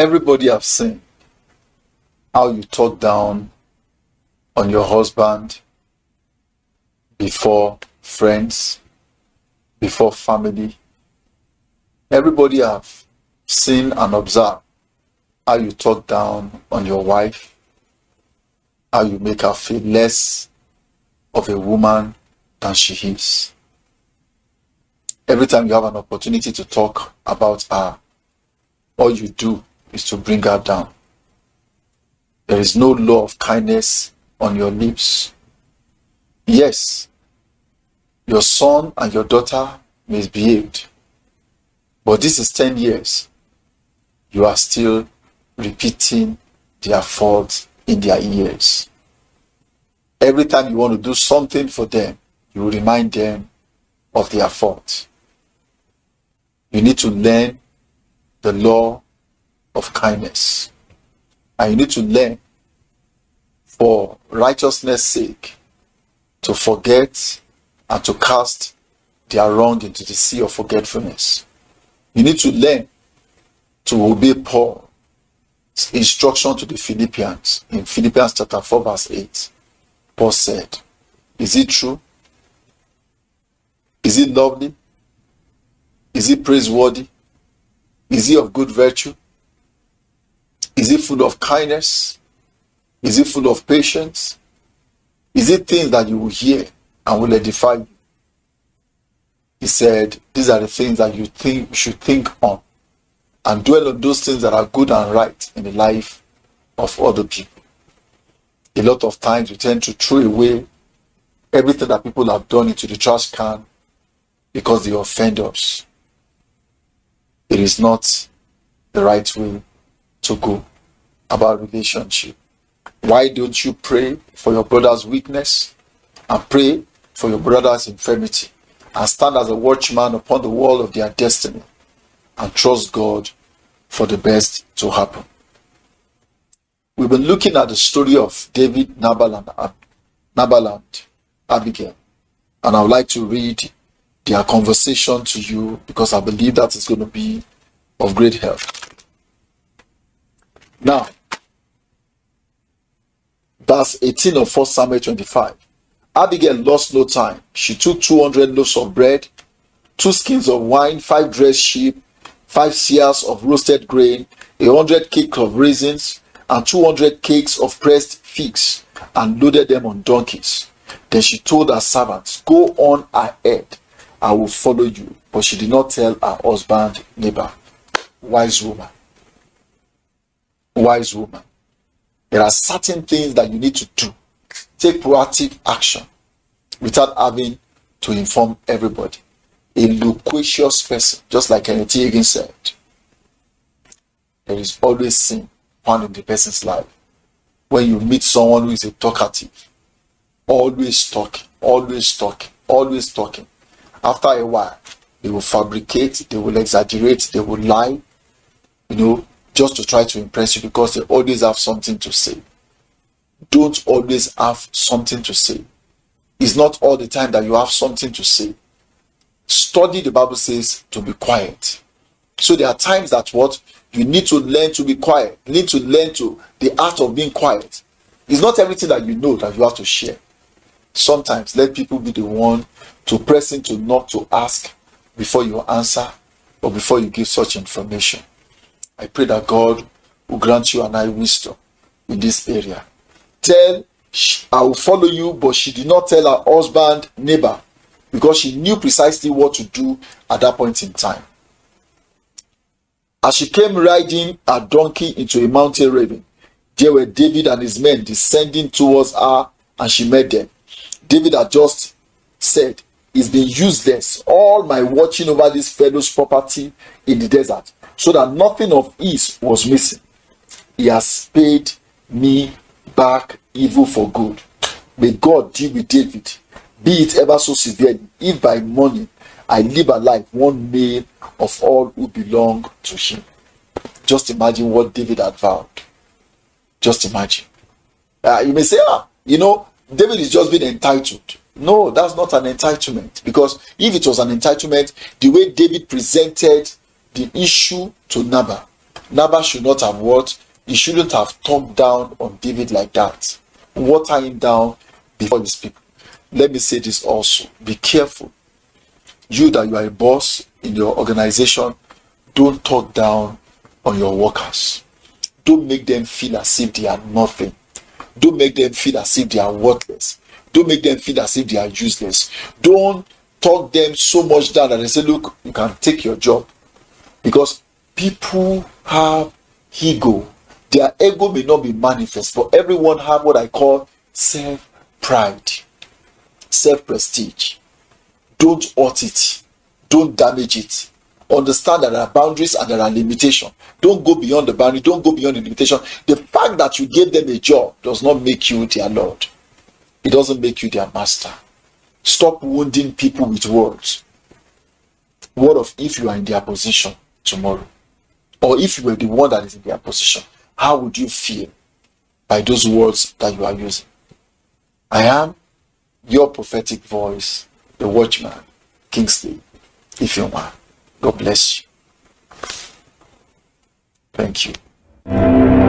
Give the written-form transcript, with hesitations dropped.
Everybody have seen how you talk down on your husband before friends, before family. Everybody have seen and observed how you talk down on your wife, how you make her feel less of a woman than she is. Every time you have an opportunity to talk about her, all you do is to bring her down. There is no law of kindness on your lips. Yes, your son and your daughter misbehaved, but this is 10 years. You are still repeating their faults in their ears. Every time you want to do something for them, you remind them of their fault. You need to learn the law of kindness. And you need to learn, for righteousness' sake, to forget and to cast their wrong into the sea of forgetfulness. You need to learn to obey Paul's instruction to the Philippians in Philippians chapter 4 verse 8. Paul said, is it true? Is it lovely? Is it praiseworthy? Is it of good virtue? Is it full of kindness? Is it full of patience? Is it things that you will hear and will edify you? He said, these are the things that you should think on, and dwell on those things that are good and right in the life of other people. A lot of times we tend to throw away everything that people have done into the trash can because they offend us. It is not the right way to go about relationship. Why don't you pray for your brother's weakness and pray for your brother's infirmity and stand as a watchman upon the wall of their destiny and trust God for the best to happen? We've been looking at the story of David, Nabal, and Abigail, and I would like to read their conversation to you because I believe that is going to be of great help. Now, verse 18 of 1 Samuel 25. Abigail lost no time. She took 200 loaves of bread, 2 skins of wine, 5 dressed sheep, 5 seahs of roasted grain, 100 cakes of raisins, and 200 cakes of pressed figs, and loaded them on donkeys. Then she told her servants, go on ahead, I will follow you. But she did not tell her husband Nabal. Wise woman. Wise woman. There are certain things that you need to do. Take proactive action without having to inform everybody. A loquacious person, just like Kenneth Hagin said, there is always sin found in the person's life. When you meet someone who is a talkative, always talking, always talking, always talking. After a while, they will fabricate, they will exaggerate, they will lie, just to try to impress you because they always have something to say. Don't always have something to say. It's not all the time that you have something to say. Study, the Bible says, to be quiet. So there are times that you need to learn to be quiet. You need to learn to the art of being quiet. It's not everything that you know that you have to share. Sometimes let people be the one to press in, to knock, to ask before you answer or before you give such information. I pray that God will grant you and I wisdom in this area. I will follow you, but she did not tell her husband Nabal because she knew precisely what to do at that point in time. As she came riding a donkey into a mountain ravine, there were David and his men descending towards her, and she met them. David had just said, it's been useless, all my watching over this fellow's property in the desert, so that nothing of his was missing. He has paid me back evil for good. May God deal with David, be it ever so severely, if by morning I live alive one male of all who belong to him. Just imagine what David had vowed. Just imagine. You may say, David is just being entitled. No, that's not an entitlement. Because if it was an entitlement, the way David presented the issue to Nabal Nabal should not have what? He shouldn't have talked down on David like that. Water him down before his people. Let me say this also. Be careful. You that you are a boss in your organization, don't talk down on your workers. Don't make them feel as if they are nothing. Don't make them feel as if they are worthless. Don't make them feel as if they are useless. Don't talk them so much down that they say, look, you can take your job. Because people have ego. Their ego may not be manifest, but everyone have what I call self-pride, self-prestige. Don't hurt it. Don't damage it. Understand that there are boundaries and there are limitations. Don't go beyond the boundary. Don't go beyond the limitation. The fact that you gave them a job does not make you their Lord. It doesn't make you their master. Stop wounding people with words. What of if you are in their position tomorrow? Or if you were the one that is in their position, how would you feel by those words that you are using? I am your prophetic voice, the watchman, Kingsley Ifeoma. God bless you. Thank you.